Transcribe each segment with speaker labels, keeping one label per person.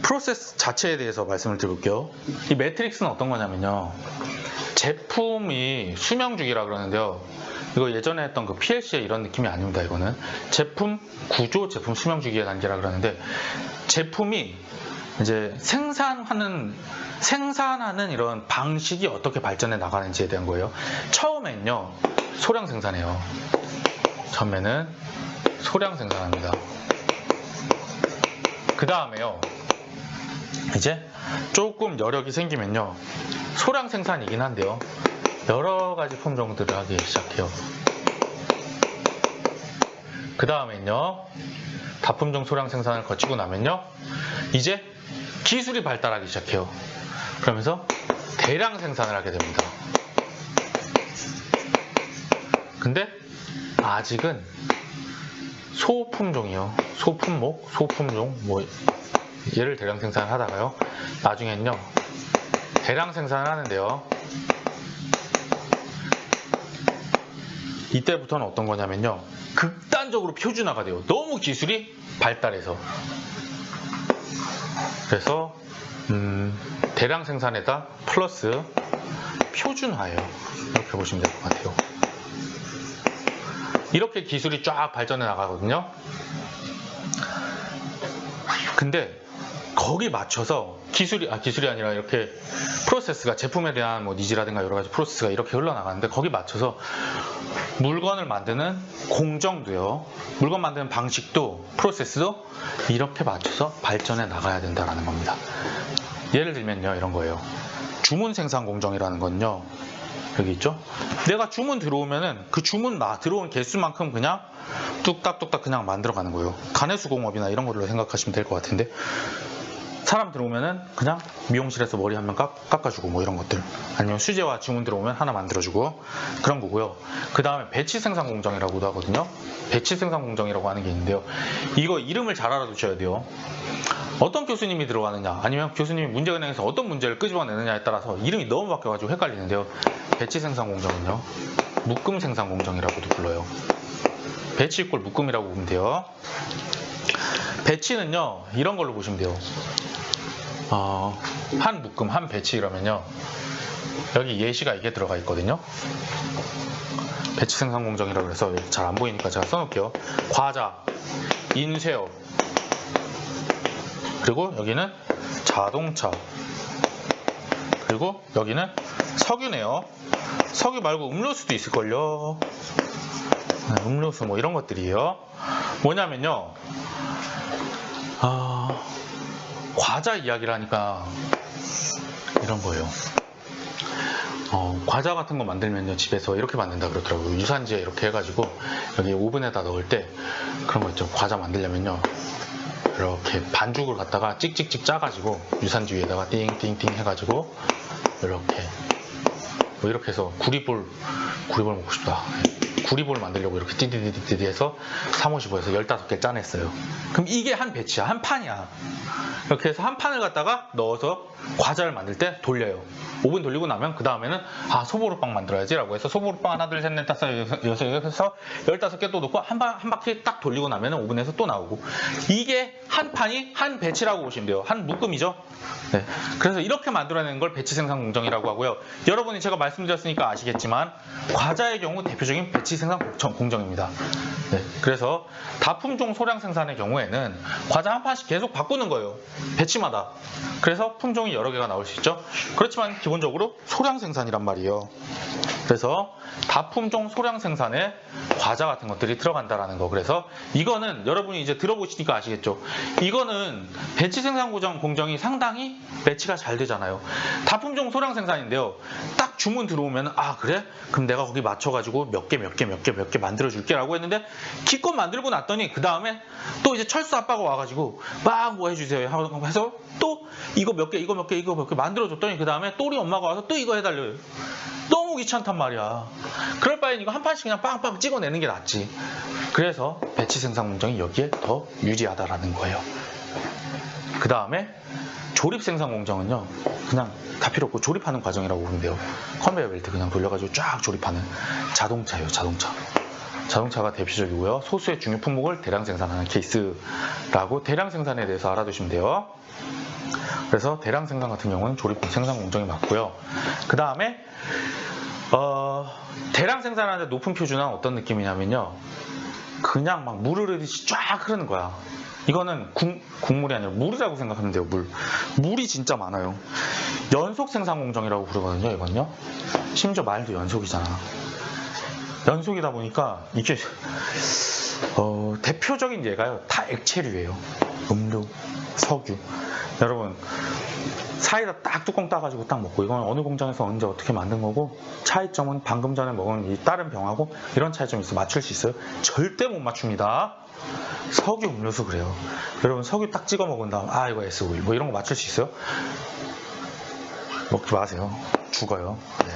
Speaker 1: 프로세스 자체에 대해서 말씀을 드릴게요. 이 매트릭스는 어떤 거냐면요, 제품이 수명주기라 그러는데요, 이거 예전에 했던 그 PLC의 이런 느낌이 아닙니다. 이거는 제품 구조, 제품 수명주기의 단계라 그러는데, 제품이 이제 생산하는 이런 방식이 어떻게 발전해 나가는지에 대한 거예요. 처음엔요, 소량 생산해요. 처음에는 소량 생산합니다. 그 다음에요, 이제 조금 여력이 생기면요, 소량 생산이긴 한데요, 여러 가지 품종들을 하기 시작해요. 그 다음엔요, 다품종 소량 생산을 거치고 나면요, 이제 기술이 발달하기 시작해요. 그러면서 대량 생산을 하게 됩니다. 근데 아직은 소품종이요, 소품목, 소품종, 뭐 얘를 대량 생산을 하다가요, 나중엔요 대량 생산을 하는데요, 이때부터는 어떤 거냐면요, 극단적으로 표준화가 돼요. 너무 기술이 발달해서. 그래서 대량 생산에다 플러스 표준화예요. 이렇게 보시면 될 것 같아요. 이렇게 기술이 쫙 발전해 나가거든요. 근데 거기 맞춰서 기술이 아니라 이렇게 프로세스가, 제품에 대한 뭐 니즈라든가 여러 가지 프로세스가 이렇게 흘러나가는데, 거기 맞춰서 물건을 만드는 공정도요, 물건 만드는 방식도, 프로세스도 이렇게 맞춰서 발전해 나가야 된다는 겁니다. 예를 들면요, 이런 거예요. 주문 생산 공정이라는 건요, 여기 있죠? 내가 주문 들어오면은 그 주문 들어온 개수만큼 그냥 뚝딱뚝딱 그냥 만들어가는 거예요. 가내수공업이나 이런 걸로 생각하시면 될 것 같은데, 사람 들어오면은 그냥 미용실에서 머리 한 명 깎아주고 뭐 이런 것들, 아니면 수제화 주문 들어오면 하나 만들어주고 그런 거고요. 그 다음에 배치 생산 공정이라고도 하거든요. 배치 생산 공정이라고 하는 게 있는데요, 이거 이름을 잘 알아두셔야 돼요. 어떤 교수님이 들어가느냐, 아니면 교수님이 문제은행에서 어떤 문제를 끄집어내느냐에 따라서 이름이 너무 바뀌어가지고 헷갈리는데요, 배치 생산 공정은요, 묶음 생산 공정이라고도 불러요. 배치 이꼴 묶음이라고 보면 돼요. 배치는요, 이런 걸로 보시면 돼요. 한 묶음, 한 배치 이러면요, 여기 예시가 이게 들어가 있거든요. 배치 생산 공정이라고 해서 잘 안 보이니까 제가 써놓을게요. 과자, 인쇄업, 그리고 여기는 자동차, 그리고 여기는 석유네요. 석유 말고 음료수도 있을걸요. 음료수 뭐 이런 것들이에요. 뭐냐면요, 과자 이야기를 하니까 이런 거예요. 과자 같은 거 만들면요, 집에서 이렇게 만든다 그러더라고요. 유산지에 이렇게 해가지고 여기 오븐에다 넣을 때 그런 거 있죠. 과자 만들려면요, 이렇게 반죽을 갖다가 찍찍찍 짜가지고 유산지 위에다가 띵띵띵 해가지고 이렇게 해서 구리볼 먹고 싶다. 구리볼 만들려고 이렇게 띠디디디디 해서 355에서 15개 짜냈어요. 그럼 이게 한 배치야, 한 판이야. 이렇게 해서 한 판을 갖다가 넣어서 과자를 만들 때 돌려요. 오븐 돌리고 나면 그 다음에는 소보루빵 만들어야지 라고 해서 소보루빵 하나 둘 셋 넷 다섯 여섯 해서 15개 또 넣고 한 바퀴 딱 돌리고 나면 오븐에서 또 나오고, 이게 한 판이 한 배치라고 보시면 돼요. 한 묶음이죠. 네. 그래서 이렇게 만들어내는 걸 배치 생산 공정이라고 하고요. 여러분이 제가 말씀드렸으니까 아시겠지만 과자의 경우 대표적인 배치 생산 공정입니다. 네. 그래서 다품종 소량 생산의 경우에는 과자 한 판씩 계속 바꾸는 거예요, 배치마다. 그래서 품종이 여러 개가 나올 수 있죠. 그렇지만 기본적으로 소량 생산이란 말이에요. 그래서 다품종 소량 생산에 과자 같은 것들이 들어간다라는 거. 그래서 이거는 여러분이 이제 들어보시니까 아시겠죠. 이거는 배치 생산 공정이 상당히 배치가 잘 되잖아요. 다품종 소량 생산인데요, 딱 주문 들어오면 그래? 그럼 내가 거기 맞춰가지고 몇 개 만들어 줄게 라고 했는데, 기껏 만들고 났더니 그 다음에 또 이제 철수 아빠가 와가지고 막 뭐 해주세요 해서 또 이거 몇 개 만들어 줬더니 그 다음에 또 우리 엄마가 와서 또 이거 해달래요. 너무 귀찮단 말이야. 그럴 바엔 이거 한 판씩 그냥 빵빵 찍어내는 게 낫지. 그래서 배치 생산 공정이 여기에 더 유리하다라는 거예요. 그 다음에 조립 생산 공정은요, 그냥 다 필요 없고 조립하는 과정이라고 보면 돼요. 컨베이어 벨트 그냥 돌려가지고 쫙 조립하는 자동차예요, 자동차. 자동차가 대표적이고요. 소수의 중요 품목을 대량 생산하는 케이스라고 대량 생산에 대해서 알아두시면 돼요. 그래서 대량 생산 같은 경우는 조립 생산 공정이 맞고요. 그 다음에 대량 생산하는데 높은 표준은 어떤 느낌이냐면요. 그냥 막 물 흐르듯이 쫙 흐르는 거야. 이거는 국물이 아니라 물이라고 생각하면 돼요. 물이 진짜 많아요. 연속 생산 공정이라고 부르거든요. 이건요. 심지어 말도 연속이잖아. 연속이다 보니까 이게 대표적인 예가요. 다 액체류예요. 음료, 석유. 여러분 사이다 딱 뚜껑 따가지고 딱 먹고 이건 어느 공장에서 언제 어떻게 만든 거고 차이점은 방금 전에 먹은 이 다른 병하고 이런 차이점이 있어. 맞출 수 있어요? 절대 못 맞춥니다. 석유 음료수 그래요. 여러분 석유 딱 찍어 먹은 다음 이거 SOE 뭐 이런 거 맞출 수 있어요? 먹지 마세요. 죽어요. 네.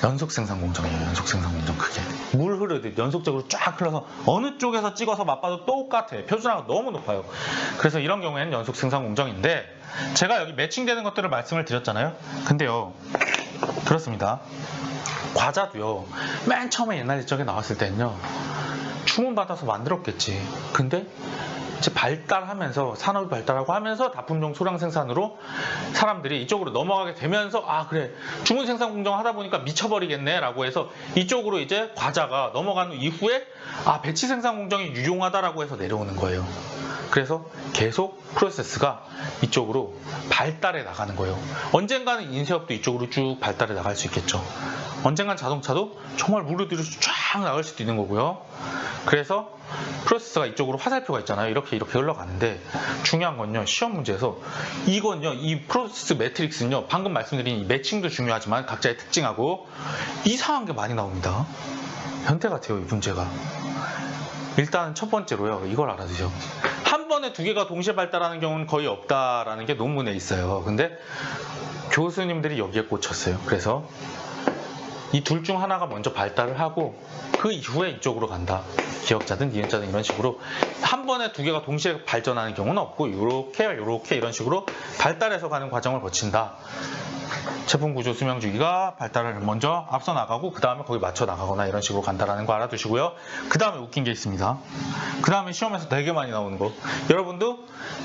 Speaker 1: 연속 생산 공정이에요. 연속 생산 공정 그게 물 흐르듯 연속적으로 쫙 흘러서 어느 쪽에서 찍어서 맛봐도 똑같아. 표준화가 너무 높아요. 그래서 이런 경우에는 연속 생산 공정인데 제가 여기 매칭되는 것들을 말씀을 드렸잖아요. 근데요 그렇습니다. 과자도요 맨 처음에 옛날 옛적에 나왔을 때는요 주문받아서 만들었겠지. 근데 이제 발달하면서 산업이 발달하고 하면서 다품종 소량 생산으로 사람들이 이쪽으로 넘어가게 되면서 그래 주문 생산 공정 하다 보니까 미쳐버리겠네 라고 해서 이쪽으로 이제 과자가 넘어간 이후에 배치 생산 공정이 유용하다라고 해서 내려오는 거예요. 그래서 계속 프로세스가 이쪽으로 발달해 나가는 거예요. 언젠가는 인쇄업도 이쪽으로 쭉 발달해 나갈 수 있겠죠. 언젠간 자동차도 정말 물을 쫙 나갈 수도 있는 거고요. 그래서 프로세스가 이쪽으로 화살표가 있잖아요. 이렇게 흘러가는데 중요한 건요. 시험 문제에서 이건요. 이 프로세스 매트릭스는요. 방금 말씀드린 이 매칭도 중요하지만 각자의 특징하고 이상한 게 많이 나옵니다. 변태 같아요. 이 문제가. 일단 첫 번째로요. 이걸 알아두세요. 한 번에 두 개가 동시에 발달하는 경우는 거의 없다라는 게 논문에 있어요. 근데 교수님들이 여기에 꽂혔어요. 그래서 이 둘 중 하나가 먼저 발달을 하고 그 이후에 이쪽으로 간다. 기역자든 니은자든 이런 식으로 한 번에 두 개가 동시에 발전하는 경우는 없고 요렇게 이런 식으로 발달해서 가는 과정을 거친다. 제품 구조 수명 주기가 발달을 먼저 앞서 나가고 그 다음에 거기 맞춰 나가거나 이런 식으로 간다라는 거 알아두시고요. 그 다음에 웃긴 게 있습니다. 그 다음에 시험에서 되게 많이 나오는 거. 여러분도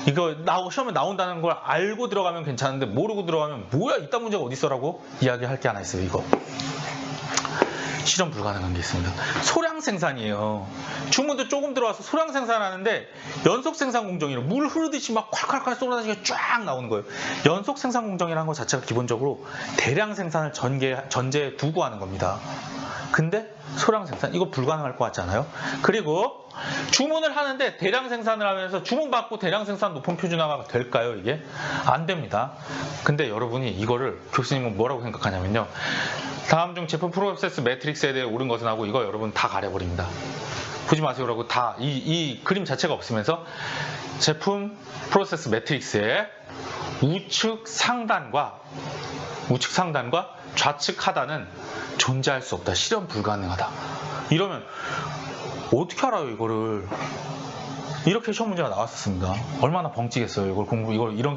Speaker 1: 이거 시험에 나온다는 걸 알고 들어가면 괜찮은데 모르고 들어가면 뭐야 이딴 문제가 어딨어라고 이야기할 게 하나 있어요. 이거. 실현 불가능한 게 있습니다. 소량 생산이에요. 주문도 조금 들어와서 소량 생산하는데 연속 생산 공정이라 물 흐르듯이 막 콸콸콸 쏟아지게 쫙 나오는 거예요. 연속 생산 공정이라는 것 자체가 기본적으로 대량 생산을 전제에 두고 하는 겁니다. 근데 소량 생산 이거 불가능할 것 같지 않아요? 그리고 주문을 하는데 대량 생산을 하면서 주문받고 대량 생산 높은 표준화가 될까요? 이게? 안 됩니다. 근데 여러분이 이거를 교수님은 뭐라고 생각하냐면요. 다음 중 제품 프로세스 매트릭스에 대해 옳은 것은 하고 이거 여러분 다 가려버립니다. 보지 마세요라고 다 이 그림 자체가 없으면서 제품 프로세스 매트릭스에 우측 상단과 좌측 하단은 존재할 수 없다. 실현 불가능하다. 이러면 어떻게 알아요 이거를? 이렇게 시험 문제가 나왔었습니다. 얼마나 벙찌겠어요.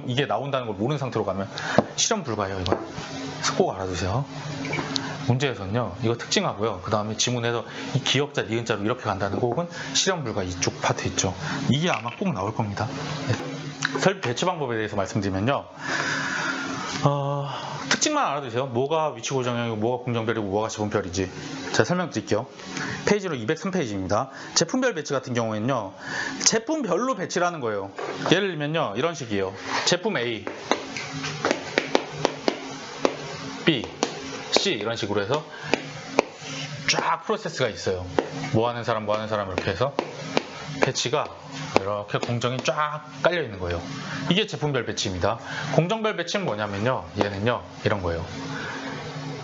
Speaker 1: 이게 나온다는 걸 모르는 상태로 가면 실현 불가해요. 이거 꼭 알아두세요. 문제에서는요. 이거 특징하고요. 그 다음에 지문에서 이 기역자, 니은자로 이렇게 간다는 거 혹은 실현 불가 이쪽 파트 있죠. 이게 아마 꼭 나올 겁니다. 네. 설비 배치 방법에 대해서 말씀드리면요. 특징만 알아두세요. 뭐가 위치 고정형이고 뭐가 공정별이고 뭐가 제품별이지. 제가 설명드릴게요. 페이지로 203페이지입니다. 제품별 배치 같은 경우에는요. 제품별로 배치를 하는 거예요. 예를 들면요. 이런 식이에요. 제품 A, B, C 이런 식으로 해서 쫙 프로세스가 있어요. 뭐 하는 사람 이렇게 해서 배치가 이렇게 공정이 쫙 깔려 있는 거예요. 이게 제품별 배치입니다. 공정별 배치는 뭐냐면요. 얘는요. 이런 거예요.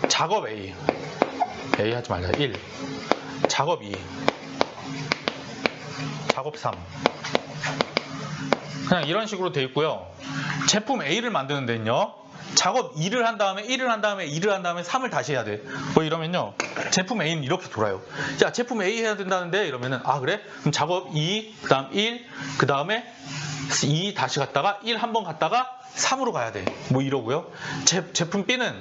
Speaker 1: 작업 A 하지 말자. 1 작업 2 작업 3 그냥 이런 식으로 돼 있고요. 제품 A를 만드는 데는요. 작업 2를 한 다음에 1을 한 다음에 2를 한 다음에 3을 다시 해야 돼. 뭐 이러면요. 제품 A는 이렇게 돌아요. 야, 제품 A 해야 된다는데 이러면은 그래? 그럼 작업 2, 그 다음 1, 그 다음에 2 다시 갔다가 1 한 번 갔다가 3으로 가야 돼. 뭐 이러고요. 제품 B는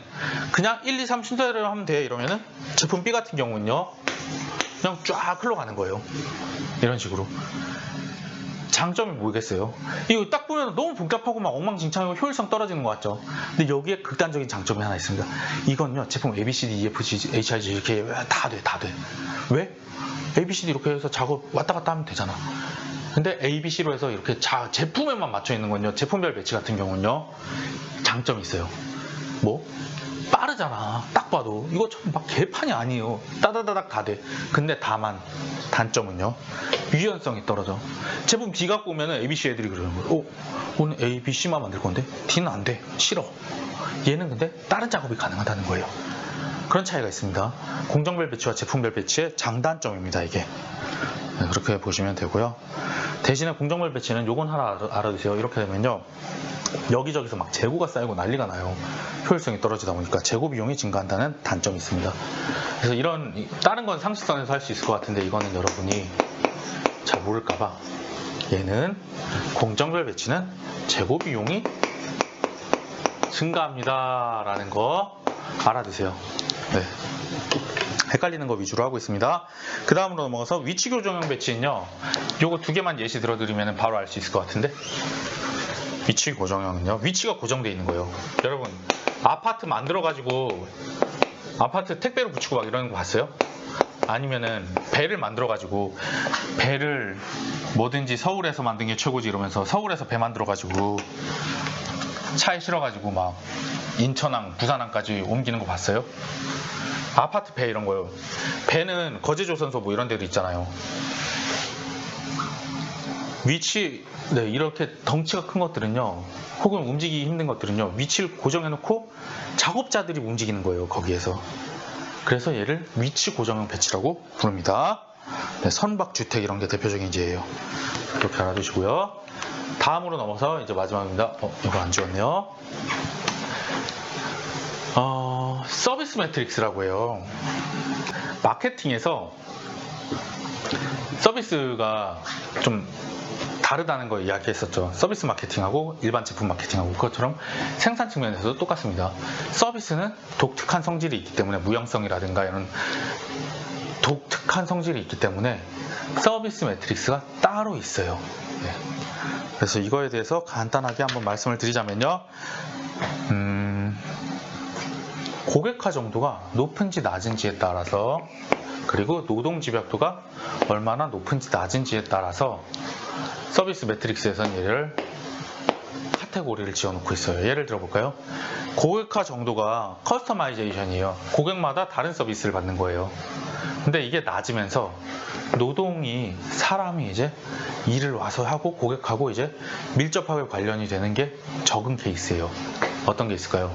Speaker 1: 그냥 1, 2, 3 순서대로 하면 돼. 이러면은 제품 B 같은 경우는요. 그냥 쫙 흘러가는 거예요. 이런 식으로. 장점이 뭐겠어요? 이거 딱 보면 너무 복잡하고 막 엉망진창이고 효율성 떨어지는 것 같죠? 근데 여기에 극단적인 장점이 하나 있습니다. 이건요, 제품 ABCD, EFG, HIG 이렇게 다 돼. 왜? ABCD 이렇게 해서 작업 왔다 갔다 하면 되잖아. 근데 ABC로 해서 이렇게 제품에만 맞춰 있는 건요, 제품별 배치 같은 경우는요, 장점이 있어요. 뭐? 빠르잖아. 딱 봐도. 이거 막 개판이 아니에요. 따다다닥 다 돼. 근데 다만 단점은요, 유연성이 떨어져. 제품 D 갖고 오면은 ABC 애들이 그러는 거예요. 오늘 A, B, C만 만들 건데 D는 안 돼. 싫어. 얘는 근데 다른 작업이 가능하다는 거예요. 그런 차이가 있습니다. 공정별 배치와 제품별 배치의 장단점입니다, 이게. 네, 그렇게 보시면 되고요. 대신에 공정별 배치는 요건 하나 알아두세요. 이렇게 되면요, 여기저기서 막 재고가 쌓이고 난리가 나요. 효율성이 떨어지다 보니까 재고 비용이 증가한다는 단점이 있습니다. 그래서 이런, 다른 건 상식선에서 할 수 있을 것 같은데, 이거는 여러분이 잘 모를까봐, 얘는 공정별 배치는 재고 비용이 증가합니다 라는 거 알아두세요. 네. 헷갈리는 거 위주로 하고 있습니다. 그 다음으로 넘어가서 위치 고정형 배치는요, 요거 두 개만 예시 들어드리면 바로 알 수 있을 것 같은데, 위치 고정형은요, 위치가 고정되어 있는 거예요. 여러분, 아파트 만들어가지고 아파트 택배로 붙이고 막 이러는 거 봤어요? 아니면은 배를 만들어가지고, 배를 뭐든지 서울에서 만든 게 최고지 이러면서 서울에서 배 만들어가지고 차에 실어가지고 막 인천항, 부산항까지 옮기는 거 봤어요? 아파트 배 이런 거요. 배는 거제조선소 뭐 이런 데도 있잖아요. 위치, 네, 이렇게 덩치가 큰 것들은요, 혹은 움직이기 힘든 것들은요, 위치를 고정해놓고 작업자들이 움직이는 거예요, 거기에서. 그래서 얘를 위치 고정형 배치라고 부릅니다. 네, 선박주택 이런 게 대표적인 예예요. 이렇게 알아두시고요. 다음으로 넘어서 이제 마지막입니다. 이거 안 지웠네요. 서비스 매트릭스라고 해요. 마케팅에서 서비스가 좀 다르다는 거 이야기했었죠. 서비스 마케팅하고 일반 제품 마케팅하고, 그것처럼 생산 측면에서도 똑같습니다. 서비스는 독특한 성질이 있기 때문에, 무형성이라든가 이런 독특한 성질이 있기 때문에 서비스 매트릭스가 따로 있어요. 네. 그래서 이거에 대해서 간단하게 한번 말씀을 드리자면요, 고객화 정도가 높은지 낮은지에 따라서, 그리고 노동 집약도가 얼마나 높은지 낮은지에 따라서 서비스 매트릭스에서는 얘를 카테고리를 지어놓고 있어요. 예를 들어볼까요? 고객화 정도가 커스터마이제이션이에요. 고객마다 다른 서비스를 받는 거예요. 근데 이게 낮으면서 노동이, 사람이 이제 일을 와서 하고 고객하고 이제 밀접하게 관련이 되는 게 적은 케이스예요. 어떤 게 있을까요?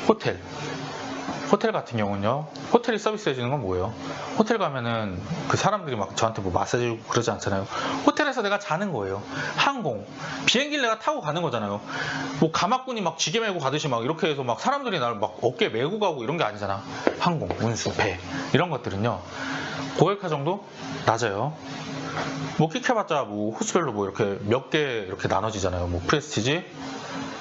Speaker 1: 호텔 같은 경우는요, 호텔이 서비스 해주는 건 뭐예요? 호텔 가면은 그 사람들이 막 저한테 뭐 마사지 해주고 그러지 않잖아요. 호텔에서 내가 자는 거예요. 항공, 비행기를 내가 타고 가는 거잖아요. 뭐 가마꾼이 막 지게 메고 가듯이 막 이렇게 해서 막 사람들이 나를 막 어깨에 메고 가고 이런 게 아니잖아. 항공, 운수, 배 이런 것들은요, 고객화 정도 낮아요. 뭐 끽해봤자 뭐 호수별로 뭐 이렇게 몇 개 이렇게 나눠지잖아요. 뭐 프레스티지,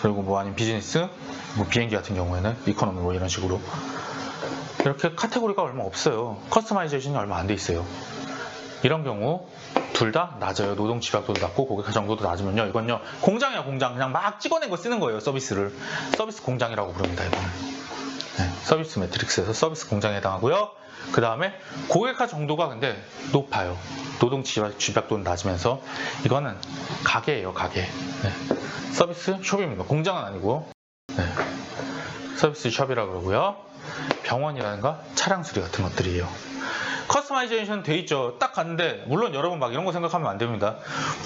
Speaker 1: 그리고 뭐 아니면 비즈니스, 뭐 비행기 같은 경우에는 이코노미 뭐 이런 식으로 이렇게 카테고리가 얼마 없어요. 커스터마이제이션이 얼마 안 돼 있어요. 이런 경우 둘 다 낮아요. 노동 집약도도 낮고 고객화 정도도 낮으면요, 이건요 공장이야, 공장. 그냥 막 찍어낸 거 쓰는 거예요. 서비스를 서비스 공장이라고 부릅니다. 이거는. 네, 서비스 매트릭스에서 서비스 공장에 해당하고요. 그 다음에 고객화 정도가 근데 높아요. 노동 집약도는 낮으면서 이거는 가게예요, 가게. 네. 서비스 숍입니다. 공장은 아니고. 네. 서비스 숍이라고 그러고요. 병원이라든가 차량 수리 같은 것들이에요. 커스터마이제이션 돼 있죠. 딱 갔는데, 물론 여러분 막 이런 거 생각하면 안 됩니다.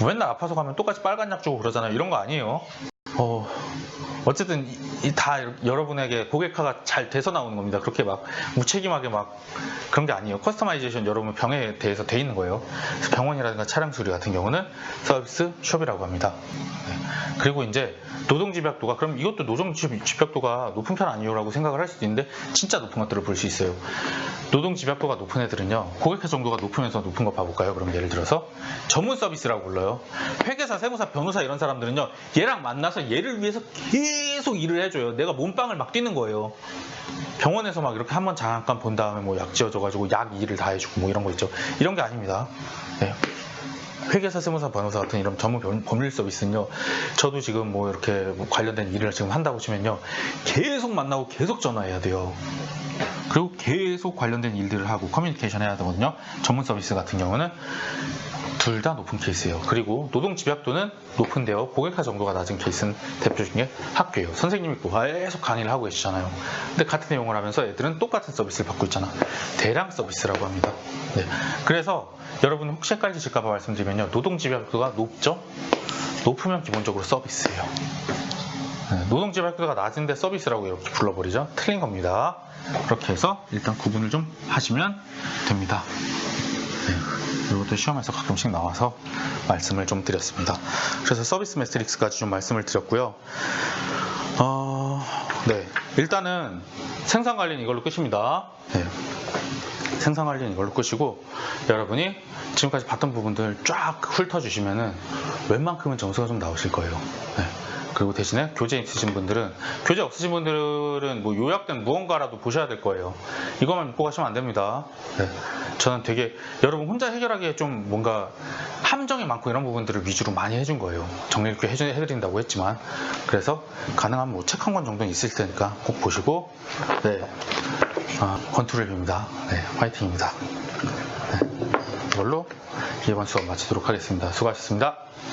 Speaker 1: 맨날 아파서 가면 똑같이 빨간 약 주고 그러잖아요. 이런 거 아니에요. 어쨌든 다 여러분에게 고객화가 잘 돼서 나오는 겁니다. 그렇게 막 무책임하게 막 그런 게 아니에요. 커스터마이제이션 여러분 병에 대해서 돼 있는 거예요. 그래서 병원이라든가 차량 수리 같은 경우는 서비스 숍이라고 합니다. 네. 그리고 이제 노동 집약도가, 그럼 이것도 노동 집약도가 높은 편 아니에요 라고 생각을 할 수도 있는데, 진짜 높은 것들을 볼 수 있어요. 노동 집약도가 높은 애들은요, 고객화 정도가 높으면서 높은 거 봐볼까요? 그럼 예를 들어서 전문 서비스라고 불러요. 회계사, 세무사, 변호사 이런 사람들은요, 얘랑 만나서 하지만 얘를 위해서 계속 일을 해줘요. 내가 몸빵을 막 뛰는 거예요. 병원에서 막 이렇게 한번 잠깐 본 다음에 뭐 약 지어줘가지고 약 일을 다 해주고 뭐 이런 거 있죠. 이런 게 아닙니다. 네. 회계사, 세무사, 변호사 같은 이런 전문 법률 서비스는요, 저도 지금 뭐 이렇게 뭐 관련된 일을 지금 한다고 치면요, 계속 만나고 계속 전화해야 돼요. 그리고 계속 관련된 일들을 하고 커뮤니케이션 해야 되거든요. 전문 서비스 같은 경우는 둘 다 높은 케이스예요. 그리고 노동 집약도는 높은데요, 고객화 정도가 낮은 케이스는 대표 중에 학교예요. 선생님이 계속 강의를 하고 계시잖아요. 근데 같은 내용을 하면서 애들은 똑같은 서비스를 받고 있잖아. 대량 서비스라고 합니다. 네. 그래서 여러분 혹시 헷갈리실까봐 말씀드리면요, 노동 집약도가 높죠? 높으면 기본적으로 서비스예요. 네. 노동 집약도가 낮은데 서비스라고 이렇게 불러버리죠? 틀린 겁니다. 그렇게 해서 일단 구분을 좀 하시면 됩니다. 네. 이것도 시험에서 가끔씩 나와서 말씀을 좀 드렸습니다. 그래서 서비스 매트릭스까지 좀 말씀을 드렸고요. 네. 일단은 생산관리는 이걸로 끝입니다. 네. 생산관리는 이걸로 끝이고, 여러분이 지금까지 봤던 부분들 쫙 훑어주시면은 웬만큼은 점수가 좀 나오실 거예요. 네. 그리고 대신에 교재 있으신 분들은, 교재 없으신 분들은 뭐 요약된 무언가라도 보셔야 될 거예요. 이것만 믿고 가시면 안 됩니다. 네. 저는 되게 여러분 혼자 해결하기에 좀 뭔가 함정이 많고 이런 부분들을 위주로 많이 해준 거예요. 정리 있게 해드린다고 했지만, 그래서 가능하면 뭐 책 한 권 정도는 있을 테니까 꼭 보시고, 네. 권투를 빕니다. 네, 화이팅입니다. 네. 이걸로 이번 수업 마치도록 하겠습니다. 수고하셨습니다.